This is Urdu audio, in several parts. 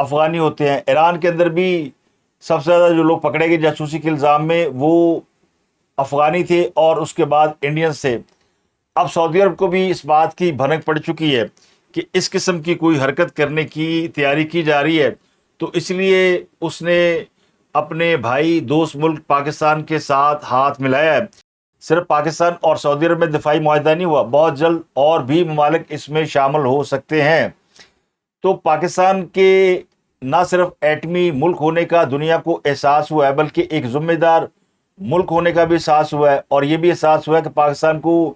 افغانی ہوتے ہیں. ایران کے اندر بھی سب سے زیادہ جو لوگ پکڑے گئے جاسوسی کے الزام میں وہ افغانی تھے اور اس کے بعد انڈینز تھے. اب سعودی عرب کو بھی اس بات کی بھنک پڑ چکی ہے کہ اس قسم کی کوئی حرکت کرنے کی تیاری کی جا رہی ہے, تو اس لیے اس نے اپنے بھائی دوست ملک پاکستان کے ساتھ ہاتھ ملایا ہے. صرف پاکستان اور سعودی عرب میں دفاعی معاہدہ نہیں ہوا, بہت جلد اور بھی ممالک اس میں شامل ہو سکتے ہیں. تو پاکستان کے نہ صرف ایٹمی ملک ہونے کا دنیا کو احساس ہوا ہے, بلکہ ایک ذمہ دار ملک ہونے کا بھی احساس ہوا ہے, اور یہ بھی احساس ہوا ہے کہ پاکستان کو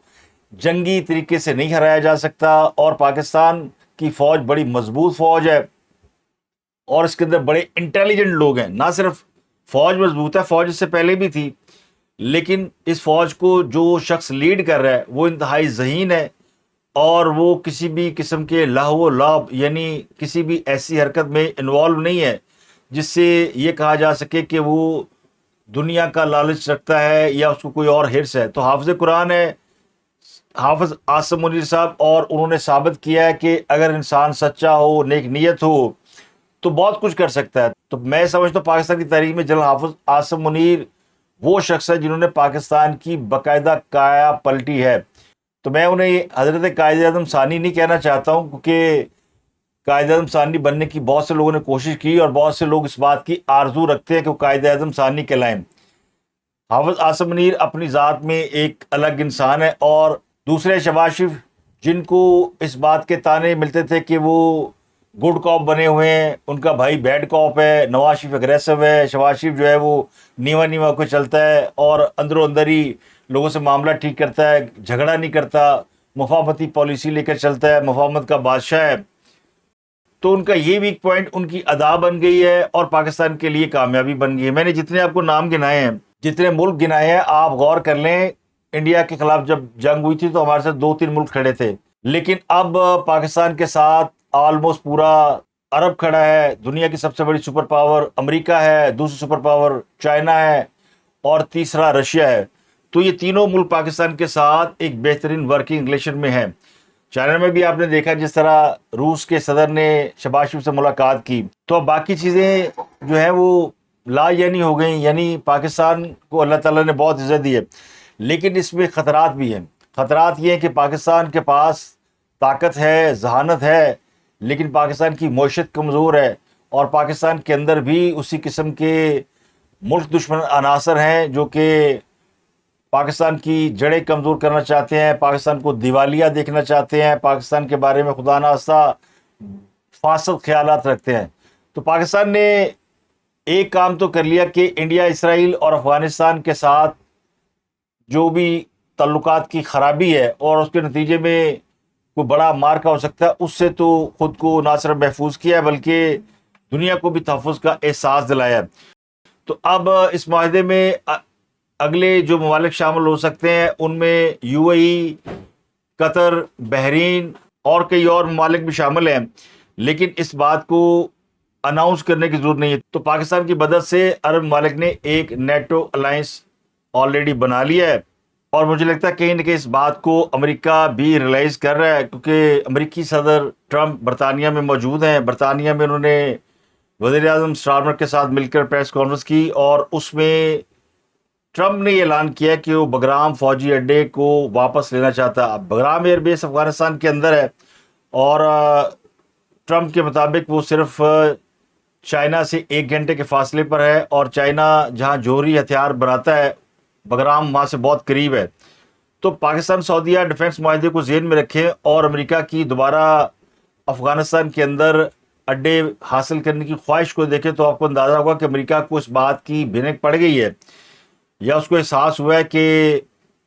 جنگی طریقے سے نہیں ہرایا جا سکتا, اور پاکستان کی فوج بڑی مضبوط فوج ہے اور اس کے اندر بڑے انٹیلیجنٹ لوگ ہیں. نہ صرف فوج مضبوط ہے, فوج اس سے پہلے بھی تھی, لیکن اس فوج کو جو شخص لیڈ کر رہا ہے وہ انتہائی ذہین ہے, اور وہ کسی بھی قسم کے لہو و لعب یعنی کسی بھی ایسی حرکت میں انوالو نہیں ہے جس سے یہ کہا جا سکے کہ وہ دنیا کا لالچ رکھتا ہے یا اس کو کوئی اور حرص ہے. تو حافظ قرآن ہے حافظ عاصم منیر صاحب, اور انہوں نے ثابت کیا ہے کہ اگر انسان سچا ہو, نیک نیت ہو, تو بہت کچھ کر سکتا ہے. تو میں سمجھتا ہوں پاکستان کی تاریخ میں جنرل حافظ عاصم منیر وہ شخص ہے جنہوں نے پاکستان کی باقاعدہ کایا پلٹی ہے. تو میں انہیں حضرت قائد اعظم ثانی نہیں کہنا چاہتا ہوں, کیونکہ قائد اعظم ثانی بننے کی بہت سے لوگوں نے کوشش کی اور بہت سے لوگ اس بات کی آرزو رکھتے ہیں کہ وہ قائد اعظم ثانی کہلائیں. حافظ عاصم منیر اپنی ذات میں ایک الگ انسان ہے, اور دوسرے شہباز شریف جن کو اس بات کے تانے ملتے تھے کہ وہ گڈ کاپ بنے ہوئے ہیں, ان کا بھائی بیڈ کاپ ہے, نواز شریف اگریسو ہے, شہباز شریف جو ہے وہ نیوا نیوا کو چلتا ہے اور اندروں اندر ہی لوگوں سے معاملہ ٹھیک کرتا ہے, جھگڑا نہیں کرتا, مفاہمتی پالیسی لے کر چلتا ہے, مفاہمت کا بادشاہ ہے. تو ان کا یہ ویک پوائنٹ ان کی ادا بن گئی ہے اور پاکستان کے لیے کامیابی بن گئی ہے. میں نے جتنے آپ کو نام گنائے ہیں, جتنے ملک گنائے ہیں, آپ غور کر لیں, انڈیا کے خلاف جب جنگ ہوئی تھی تو ہمارے ساتھ 2-3 ملک کھڑے تھے, لیکن اب پاکستان کے ساتھ آلموسٹ پورا عرب کھڑا ہے. دنیا کی سب سے بڑی سپر پاور امریکہ ہے, دوسری سپر پاور چائنا ہے, اور تیسرا رشیا ہے. تو یہ تینوں ملک پاکستان کے ساتھ ایک بہترین ورکنگ ریلیشن میں ہیں. چائنا میں بھی آپ نے دیکھا جس طرح روس کے صدر نے شہباز شریف سے ملاقات کی. تو اب باقی چیزیں جو ہیں وہ لا یعنی ہو گئیں, یعنی پاکستان کو اللہ تعالیٰ نے بہت عزت دی ہے, لیکن اس میں خطرات بھی ہیں. خطرات یہ ہیں کہ پاکستان کے پاس طاقت ہے, ذہانت ہے, لیکن پاکستان کی معیشت کمزور ہے, اور پاکستان کے اندر بھی اسی قسم کے ملک دشمن عناصر ہیں جو کہ پاکستان کی جڑیں کمزور کرنا چاہتے ہیں, پاکستان کو دیوالیہ دیکھنا چاہتے ہیں, پاکستان کے بارے میں خدا نخواستہ فاسد خیالات رکھتے ہیں. تو پاکستان نے ایک کام تو کر لیا کہ انڈیا, اسرائیل اور افغانستان کے ساتھ جو بھی تعلقات کی خرابی ہے اور اس کے نتیجے میں کوئی بڑا مارکا ہو سکتا ہے, اس سے تو خود کو نہ صرف محفوظ کیا ہے بلکہ دنیا کو بھی تحفظ کا احساس دلایا. تو اب اس معاہدے میں اگلے جو ممالک شامل ہو سکتے ہیں ان میں یو اے ای, قطر, بحرین اور کئی اور ممالک بھی شامل ہیں, لیکن اس بات کو اناؤنس کرنے کی ضرورت نہیں ہے. تو پاکستان کی مدد سے عرب ممالک نے ایک نیٹو الائنس آلریڈی بنا لیا ہے, اور مجھے لگتا ہے کہیں نہ کہیں اس بات کو امریکہ بھی ریلائز کر رہا ہے, کیونکہ امریکی صدر ٹرمپ برطانیہ میں موجود ہیں. برطانیہ میں انہوں نے وزیر اعظم سٹارمر کے ساتھ مل کر پریس کانفرنس کی, اور اس میں ٹرمپ نے یہ اعلان کیا کہ وہ بگرام فوجی اڈے کو واپس لینا چاہتا. اب بگرام ایئر بیس افغانستان کے اندر ہے, اور ٹرمپ کے مطابق وہ صرف چائنا سے 1 گھنٹے کے فاصلے پر ہے, اور چائنا جہاں جوہری ہتھیار بناتا ہے بگرام وہاں سے بہت قریب ہے. تو پاکستان سعودیہ ڈیفنس معاہدے کو ذہن میں رکھیں اور امریکہ کی دوبارہ افغانستان کے اندر اڈے حاصل کرنے کی خواہش کو دیکھیں, تو آپ کو اندازہ ہوگا کہ امریکہ کو اس بات کی بھنک پڑ گئی ہے, یا اس کو احساس ہوا ہے کہ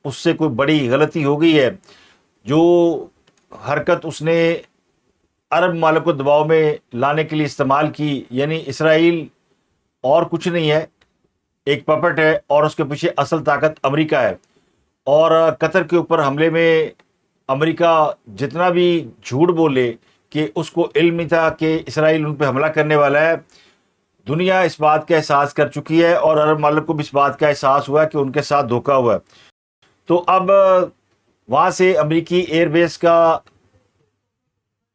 اس سے کوئی بڑی غلطی ہو گئی ہے. جو حرکت اس نے عرب ممالک کو دباؤ میں لانے کے لیے استعمال کی, یعنی اسرائیل اور کچھ نہیں ہے, ایک پپٹ ہے, اور اس کے پیچھے اصل طاقت امریکہ ہے. اور قطر کے اوپر حملے میں امریکہ جتنا بھی جھوٹ بولے کہ اس کو علم نہیں تھا کہ اسرائیل ان پہ حملہ کرنے والا ہے, دنیا اس بات کا احساس کر چکی ہے, اور عرب ممالک کو بھی اس بات کا احساس ہوا کہ ان کے ساتھ دھوکہ ہوا ہے. تو اب وہاں سے امریکی ایئر بیس کا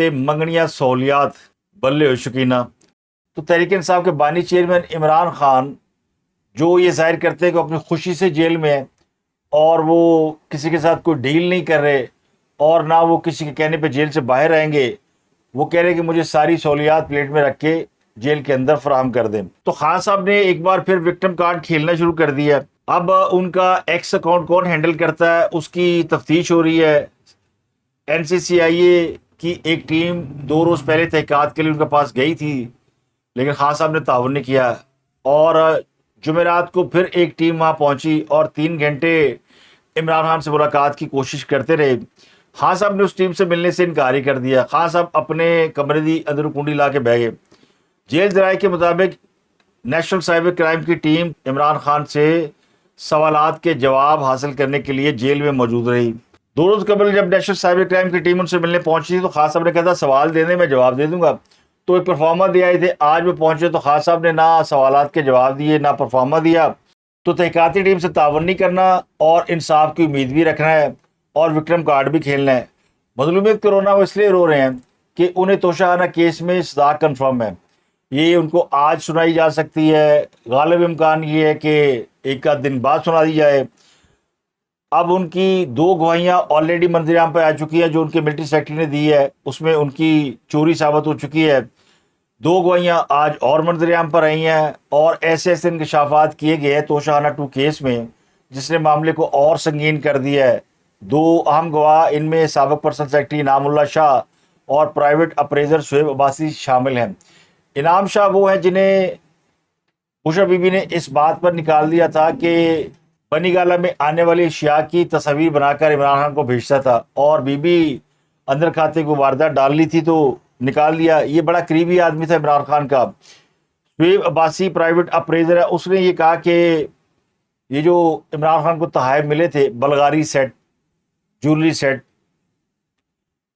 تے منگنیاں سہولیات بلے ہو شکینہ۔ تو تحریک انصاف کے بانی چیئرمین عمران خان جو یہ ظاہر کرتے ہیں کہ اپنی خوشی سے جیل میں ہیں اور وہ کسی کے ساتھ کوئی ڈیل نہیں کر رہے اور نہ وہ کسی کے کہنے پہ جیل سے باہر آئیں گے، وہ کہہ رہے کہ مجھے ساری سہولیات پلیٹ میں رکھ کے جیل کے اندر فراہم کر دیں۔ تو خان صاحب نے ایک بار پھر وکٹم کارڈ کھیلنا شروع کر دیا۔ اب ان کا ایکس اکاؤنٹ کون ہینڈل کرتا ہے اس کی تفتیش ہو رہی ہے۔ NCCIA کی ایک ٹیم 2 روز پہلے تحقیقات کے لیے ان کے پاس گئی تھی، لیکن خان صاحب نے تعاون نہیں کیا، اور جمعرات کو پھر ایک ٹیم وہاں پہنچی اور 3 گھنٹے عمران خان سے ملاقات کی کوشش کرتے رہے۔ خان صاحب نے اس ٹیم سے ملنے سے انکار ہی کر دیا۔ خان صاحب اپنے کمرے دی اندر کنڈی لا کے بہ گئے۔ جیل ذرائع کے مطابق نیشنل سائبر کرائم کی ٹیم عمران خان سے سوالات کے جواب حاصل کرنے کے لیے جیل میں موجود رہی۔ 2 روز قبل جب نیشنل سائبر کرائم کی ٹیم ان سے ملنے پہنچی تھی تو خان صاحب نے کہا تھا سوال دے دیں میں جواب دے دوں گا، تو ایک پرفارما دے آئے تھے۔ آج وہ پہنچے تو خان صاحب نے نہ سوالات کے جواب دیے نہ پرفارما دیا۔ تو تحقیقاتی ٹیم سے تعاون نہیں کرنا اور انصاف کی امید بھی رکھنا ہے اور وکٹم کارڈ بھی کھیلنا ہے۔ مظلومیت کرونا وہ اس لیے رو رہے ہیں کہ انہیں توشہانہ کیس میں سزا کنفرم ہے، یہ ان کو آج سنائی جا سکتی ہے، غالب امکان یہ ہے کہ ایک آدھ دن بعد سنا دی جائے۔ اب ان کی 2 گواہیاں آلریڈی منظر عام پہ آ چکی ہیں جو ان کے ملٹری سیکرٹری نے دی ہے، اس میں ان کی چوری ثابت ہو چکی ہے۔ 2 گواہیاں آج اور منظر عام پر آئی ہیں اور ایسے انکشافات کیے گئے ہیں توشہانہ 2 کیس میں جس نے معاملے کو اور سنگین کر دیا ہے۔ 2 اہم گواہ ان میں سابق پرسنل سیکرٹری انعام اللہ شاہ اور پرائیویٹ اپریزر شعیب عباسی شامل ہیں۔ انعام شاہ وہ ہیں جنہیں بشرا بی بی نے اس بات پر نکال دیا تھا کہ بنی گالہ میں آنے والی اشیاء کی تصاویر بنا کر عمران خان کو بھیجتا تھا، اور بی بی اندر کھاتے کو واردات ڈال لی تھی تو نکال لیا۔ یہ بڑا قریبی آدمی تھا عمران خان کا۔ شعیب عباسی پرائیویٹ اپریزر ہے، اس نے یہ کہا کہ یہ جو عمران خان کو تحائف ملے تھے بلغاری سیٹ، جویلری سیٹ،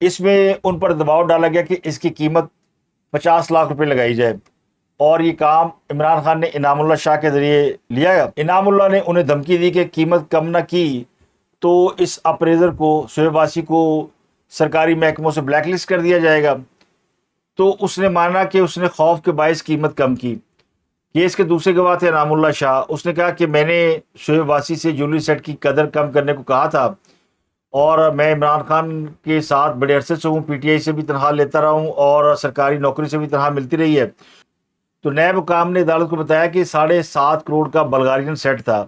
اس میں ان پر دباؤ ڈالا گیا کہ اس کی قیمت 50 لاکھ روپے لگائی جائے، اور یہ کام عمران خان نے انعام اللہ شاہ کے ذریعے لیا ہے۔ انعام اللہ نے انہیں دھمکی دی کہ قیمت کم نہ کی تو اس اپریزر کو، شعیب عباسی کو، سرکاری محکموں سے بلیک لسٹ کر دیا جائے گا۔ تو اس نے مانا کہ اس نے خوف کے باعث قیمت کم کی۔ کیس کے دوسرے گواہ تھے انعام اللہ شاہ، اس نے کہا کہ میں نے شعیب عباسی سے جویلری سیٹ کی قدر کم کرنے کو کہا تھا، اور میں عمران خان کے ساتھ بڑے عرصے سے ہوں، PTI سے بھی تنخواہ لیتا رہا ہوں اور سرکاری نوکری سے بھی تنخواہ ملتی رہی ہے۔ تو نیب حکام نے عدالت کو بتایا کہ 7.5 کروڑ کا بلغارین سیٹ تھا،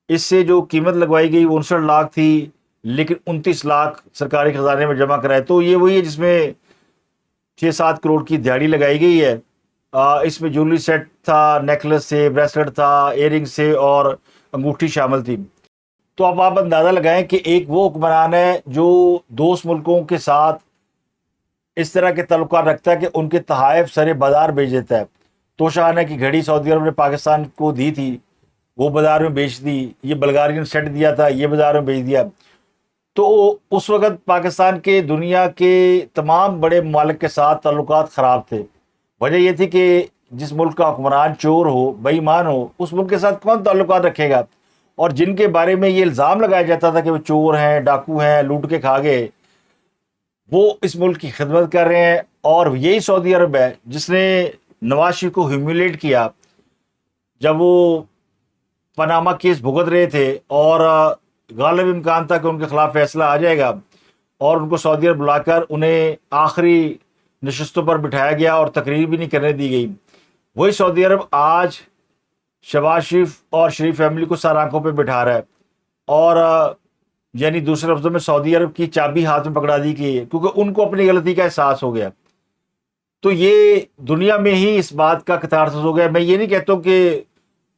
اس سے جو قیمت لگوائی گئی 59 لاکھ تھی، لیکن 29 لاکھ سرکاری خزانے میں جمع کرائے۔ تو یہ وہی ہے جس میں 6-7 کروڑ کی دیہڑی لگائی گئی ہے۔ اس میں جویلری سیٹ تھا، نیکلس سے، بریسلٹ تھا، ایئر رنگ سے اور انگوٹھی شامل تھی۔ تو اب آپ اندازہ لگائیں کہ ایک وہ حکمران ہے جو دوست ملکوں کے ساتھ اس طرح کے تعلقات رکھتا ہے کہ ان کے تحائف سرے بازار بیچ دیتا ہے۔ توشہانہ کی گھڑی سعودی عرب نے پاکستان کو دی تھی، وہ بازار میں بیچ دی۔ یہ بلغارین سیٹ دیا تھا، یہ بازار میں بیچ دیا۔ تو اس وقت پاکستان کے دنیا کے تمام بڑے ممالک کے ساتھ تعلقات خراب تھے۔ وجہ یہ تھی کہ جس ملک کا حکمران چور ہو، بے ایمان ہو، اس ملک کے ساتھ کون تعلقات رکھے گا؟ اور جن کے بارے میں یہ الزام لگایا جاتا تھا کہ وہ چور ہیں، ڈاکو ہیں، لوٹ کے کھا گئے، وہ اس ملک کی خدمت کر رہے ہیں۔ اور یہی سعودی عرب ہے جس نے نواز شریف کو ہیومیلیٹ کیا جب وہ پاناما کیس بھگت رہے تھے، اور غالب امکان تھا کہ ان کے خلاف فیصلہ آ جائے گا، اور ان کو سعودی عرب بلا کر انہیں آخری نشستوں پر بٹھایا گیا اور تقریر بھی نہیں کرنے دی گئی۔ وہی سعودی عرب آج شہباز شریف اور شریف فیملی کو سر آنکھوں پہ بٹھا رہا ہے، اور یعنی دوسرے لفظوں میں سعودی عرب کی چابی ہاتھ میں پکڑا دی گئی ہے، کیونکہ ان کو اپنی غلطی کا احساس ہو گیا۔ تو یہ دنیا میں ہی اس بات کا کتارثس ہو گیا۔ میں یہ نہیں کہتا ہوں کہ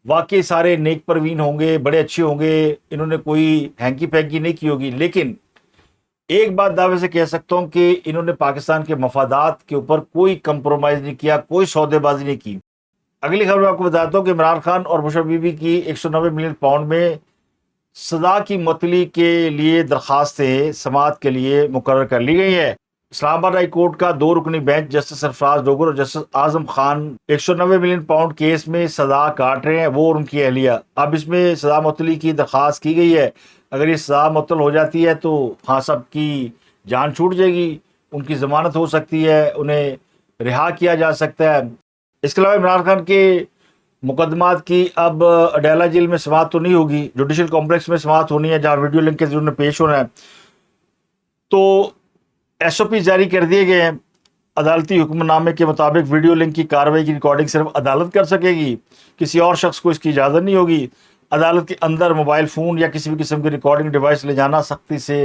واقعی سارے نیک پروین ہوں گے، بڑے اچھے ہوں گے، انہوں نے کوئی ہینکی پینکی نہیں کی ہوگی، لیکن ایک بات دعوے سے کہہ سکتا ہوں کہ انہوں نے پاکستان کے مفادات کے اوپر کوئی کمپرومائز نہیں کیا، کوئی سودے بازی نہیں کی۔ اگلی خبر میں آپ کو بتاتا ہوں کہ عمران خان اور بشرا بی بی کی 190 ملین پاؤنڈ میں سزا کی معطلی کے لیے درخواستیں سماعت کے لیے مقرر کر لی گئی ہے۔ اسلام آباد ہائی کورٹ کا 2 رکنی بینچ جسٹس سرفراز ڈوگر اور justice Azam Khan 190 million pound case میں سزا کاٹ رہے ہیں، وہ اور ان کی اہلیہ۔ اب اس میں سزا معطلی کی درخواست کی گئی ہے۔ اگر یہ سزا معطل ہو جاتی ہے تو خان صاحب کی جان چھوٹ جائے گی، ان کی ضمانت ہو سکتی ہے, انہیں رہا کیا جا سکتا ہے. اس کے علاوہ عمران خان کے مقدمات کی اب اڈیالہ جیل میں سماعت تو نہیں ہوگی, جوڈیشل کمپلیکس میں سماعت ہونی ہے جہاں ویڈیو لنک کے ذریعے پیش ہونا ہے. تو ایس او پی جاری کر دیے گئے ہیں. عدالتی حکم نامے کے مطابق ویڈیو لنک کی کارروائی کی ریکارڈنگ صرف عدالت کر سکے گی, کسی اور شخص کو اس کی اجازت نہیں ہوگی. عدالت کے اندر موبائل فون یا کسی بھی قسم کی ریکارڈنگ ڈیوائس لے جانا سختی سے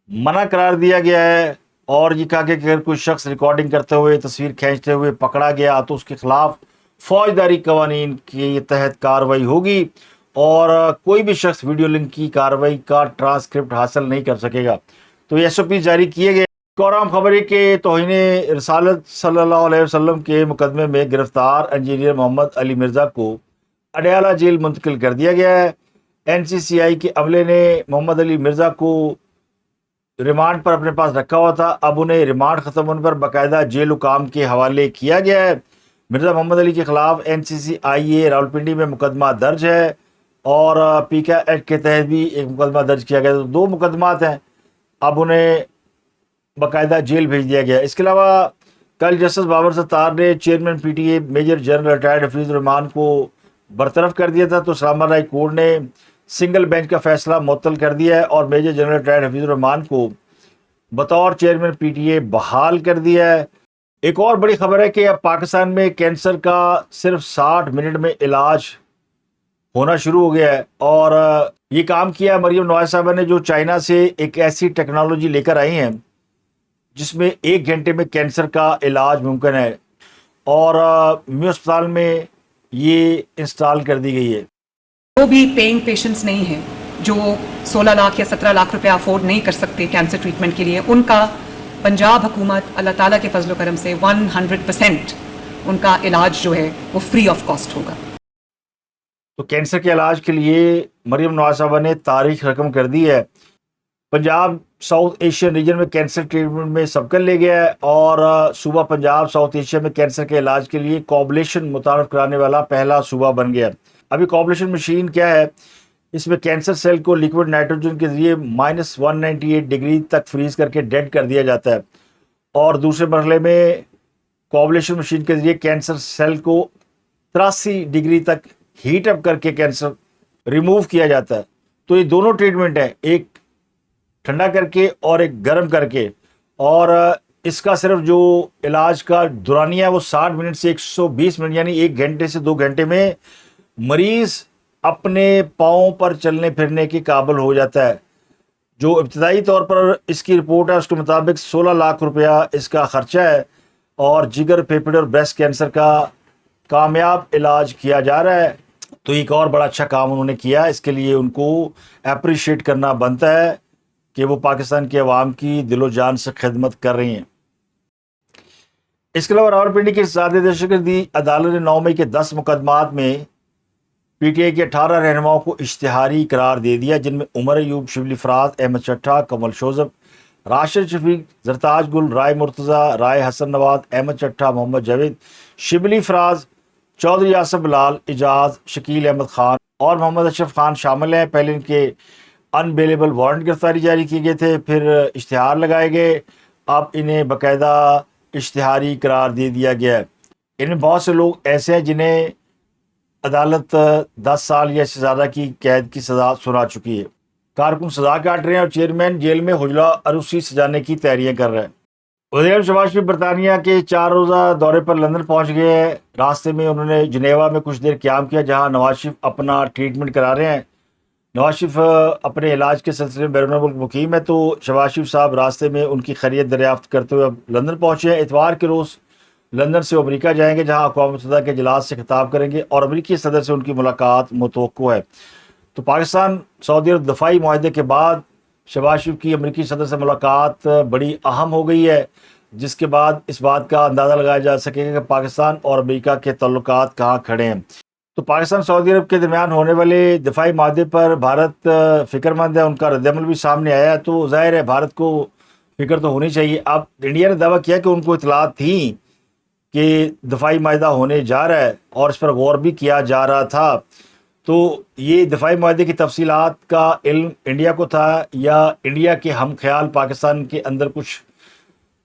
منع قرار دیا گیا ہے, اور یہ کہا کہ اگر کوئی شخص ریکارڈنگ کرتے ہوئے, تصویر کھینچتے ہوئے پکڑا گیا تو اس کے خلاف فوجداری قوانین کے تحت کارروائی ہوگی, اور کوئی بھی شخص ویڈیو لنک کی کارروائی کا ٹرانسکرپٹ حاصل نہیں کر سکے گا. تو یہ ایس او پی جاری کیے گئے. ایک اور اہم خبر ہے کہ توہین رسالت صلی اللہ علیہ وسلم کے مقدمے میں گرفتار انجینئر محمد علی مرزا کو اڈیالہ جیل منتقل کر دیا گیا ہے. این سی سی آئی کے عملے نے محمد علی مرزا کو ریمانڈ پر اپنے پاس رکھا ہوا تھا, اب انہیں ریمانڈ ختم ہونے پر باقاعدہ جیل حکام کے حوالے کیا گیا ہے. مرزا محمد علی کے خلاف این سی سی آئی اے راولپنڈی میں مقدمہ درج ہے, اور پی کے ایکٹ کے تحت بھی ایک مقدمہ درج کیا گیا. تو 2 مقدمات ہیں, اب انہیں باقاعدہ جیل بھیج دیا گیا. اس کے علاوہ کل جسٹس بابر ستار نے chairman P T A major general retired Hafeez ur Rehman کو برطرف کر دیا تھا, تو اسلام آباد ہائی کورٹ نے سنگل بینچ کا فیصلہ معطل کر دیا ہے اور major general retired Hafeez ur Rehman کو بطور چیئرمین پی ٹی اے بحال کر دیا ہے. ایک اور بڑی خبر ہے کہ اب پاکستان میں کینسر کا صرف 60 منٹ میں علاج ہونا شروع ہو گیا ہے, اور یہ کام کیا مریم نواز صاحبہ نے, جو چائنا سے ایک ایسی ٹیکنالوجی لے کر آئی ہیں جس میں 1 گھنٹے میں کینسر کا علاج ممکن ہے, اور میو اسپتال میں یہ انسٹال کر دی گئی ہے. وہ بھی پیئنگ پیشنٹس نہیں ہیں جو 16 لاکھ یا 17 لاکھ روپے افورڈ نہیں کر سکتے کینسر ٹریٹمنٹ کے لیے, ان کا پنجاب حکومت اللہ تعالیٰ کے فضل و کرم سے 100% ان کا علاج جو ہے وہ فری آف کاسٹ ہوگا. تو کینسر کے علاج کے لیے مریم نواز صاحبہ نے تاریخ رقم کر دی ہے. پنجاب ساؤتھ ایشین ریجن میں کینسر ٹریٹمنٹ میں سبقت لے گیا ہے, اور صوبہ پنجاب ساؤتھ ایشیا میں کینسر کے علاج کے لیے کوبلیشن متعارف کرانے والا پہلا صوبہ بن گیا. ابھی کوبلیشن مشین کیا ہے, اس میں کینسر سیل کو لیکوڈ نائٹروجن کے ذریعے -198 ڈگری تک فریز کر کے ڈیڈ کر دیا جاتا ہے, اور دوسرے مرحلے میں کوبلیشن مشین کے ذریعے کینسر سیل کو 83 ڈگری تک ہیٹ اپ کر کے کینسر ریموو کیا جاتا ہے. تو یہ دونوں ٹریٹمنٹ ہیں, ایک ٹھنڈا کر کے اور ایک گرم کر کے, اور اس کا صرف جو علاج کا دورانیہ ہے وہ 60 منٹ سے 120 منٹ یعنی 1 گھنٹے سے 2 گھنٹے میں مریض اپنے پاؤں پر چلنے پھرنے کے قابل ہو جاتا ہے. جو ابتدائی طور پر اس کی رپورٹ ہے اس کے مطابق 16 لاکھ روپیہ اس کا خرچہ ہے, اور جگر پھیپھڑے اور بریسٹ کینسر کا کامیاب علاج کیا جا رہا ہے. تو ایک اور بڑا اچھا کام انہوں نے کیا, اس کے لیے ان کو اپریشیٹ کرنا بنتا ہے کہ وہ پاکستان کے عوام کی دل و جان سے خدمت کر رہی ہیں. اس کے علاوہ راولپنڈی کی اقتصادی دہشت گردی عدالت نے 9 مئی کے 10 مقدمات میں پی ٹی آئی کے 18 رہنماؤں کو اشتہاری قرار دے دیا, جن میں عمر ایوب, شبلی فراز, احمد چٹھا, کمل شوذب, راشد شفیق, زرتاج گل, رائے مرتضیٰ, رائے حسن نواد, احمد چٹھا, محمد جاوید, شبلی فراز, چودھری آصف بلال, اجاز, شکیل احمد خان اور محمد اشرف خان شامل ہیں. پہلے ان کے ان بیلیبل وارنٹ گرفتاری جاری کیے گئے تھے, پھر اشتہار لگائے گئے, اب انہیں باقاعدہ اشتہاری قرار دے دیا گیا ہے. ان میں بہت سے لوگ ایسے ہیں جنہیں عدالت 10 سال یا اس سے زیادہ کی قید کی سزا سنا چکی ہے. کارکن سزا کاٹ رہے ہیں اور چیئرمین جیل میں حجرہ عروسی سجانے کی تیاریاں کر رہے ہیں. وزیر اعظم شہباز شریف برطانیہ کے 4 روزہ دورے پر لندن پہنچ گئے ہیں. راستے میں انہوں نے جنیوا میں کچھ دیر قیام کیا, جہاں نواز شریف اپنا ٹریٹمنٹ کرا رہے ہیں. نواز شریف اپنے علاج کے سلسلے میں بیرون ملک مقیم ہے, تو شہباز شریف صاحب راستے میں ان کی خیریت دریافت کرتے ہوئے اب لندن پہنچے ہیں. اتوار کے روز لندن سے امریکہ جائیں گے, جہاں اقوام متحدہ کے اجلاس سے خطاب کریں گے, اور امریکی صدر سے ان کی ملاقات متوقع ہے. تو پاکستان سعودی عرب دفاعی معاہدے کے بعد شہباز شریف کی امریکی صدر سے ملاقات بڑی اہم ہو گئی ہے, جس کے بعد اس بات کا اندازہ لگایا جا سکے گا کہ پاکستان اور امریکہ کے تعلقات کہاں کھڑے ہیں. تو پاکستان سعودی عرب کے درمیان ہونے والے دفاعی معاہدے پر بھارت فکر مند ہے, ان کا رد عمل بھی سامنے آیا ہے, تو ظاہر ہے بھارت کو فکر تو ہونی چاہیے. اب انڈیا نے دعویٰ کیا کہ ان کو اطلاعات تھیں کہ دفاعی معاہدہ ہونے جا رہا ہے اور اس پر غور بھی کیا جا رہا تھا. تو یہ دفاعی معاہدے کی تفصیلات کا علم انڈیا کو تھا, یا انڈیا کے ہم خیال پاکستان کے اندر کچھ